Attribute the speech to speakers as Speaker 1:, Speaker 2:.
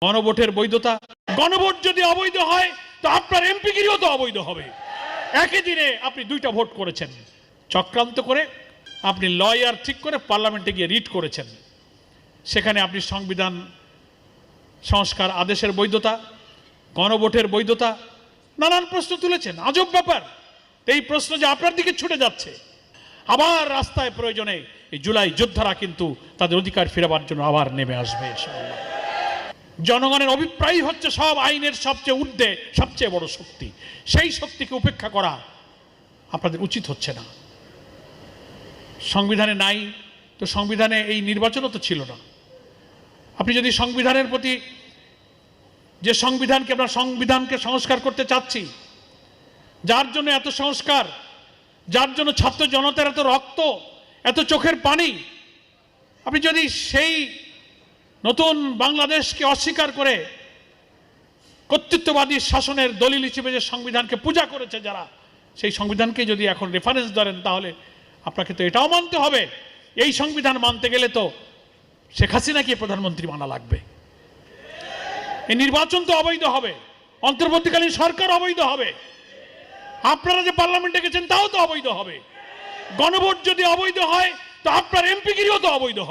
Speaker 1: গণভোটের বৈধতা, গণভোট যদি অবৈধ হয় তো আপনার এমপিগিরিও তো অবৈধ হবে। একই দিনে আপনি দুইটা ভোট করেছেন, চক্রান্ত করে আপনি লয়ার ঠিক করে পার্লামেন্টে গিয়ে রিট করেছেন। সেখানে আপনি সংবিধান সংস্কার আদেশের বৈধতা, গণভোটের বৈধতা, নানান প্রশ্ন তুলেছেন। আজব ব্যাপার, এই প্রশ্ন যে আপনার দিকে ছুটে যাচ্ছে। আবার রাস্তায় প্রয়োজনে এই জুলাই যোদ্ধারা কিন্তু তাদের অধিকার ফেরাবার জন্য আবার নেমে আসবে ইনশাআল্লাহ। জনগণের অভিপ্রায় হচ্ছে সব আইনের সবচেয়ে ঊর্ধ্বে সবচেয়ে বড় শক্তি। সেই শক্তিকে উপেক্ষা করা আপনাদের উচিত হচ্ছে না। সংবিধানে নাই তো সংবিধানে এই নির্বাচনও তো ছিল না। আপনি যদি সংবিধানের প্রতি, যে সংবিধানকে আমরা সংবিধানকে সংস্কার করতে চাচ্ছি, যার জন্য এত সংস্কার, যার জন্য ছাত্র জনতার এত রক্ত, এত চোখের পানি, আপনি যদি সেই নতুন বাংলাদেশকে অস্বীকার করে কর্তৃত্ববাদী শাসনের দলিল হিসেবে যে সংবিধানকে পূজা করেছে যারা, সেই সংবিধানকে যদি এখন রেফারেন্স ধরেন, তাহলে আপনাকে তো এটাও মানতে হবে, এই সংবিধান মানতে গেলে তো শেখ হাসিনাকে প্রধানমন্ত্রী মানা লাগবে। এই নির্বাচন তো অবৈধ হবে, অন্তর্বর্তীকালীন সরকার অবৈধ হবে, আপনারা যে পার্লামেন্টে গেছেন তাও তো অবৈধ হবে। গণভোট যদি অবৈধ হয় তো আপনার এমপিগিরিও তো অবৈধ হবে।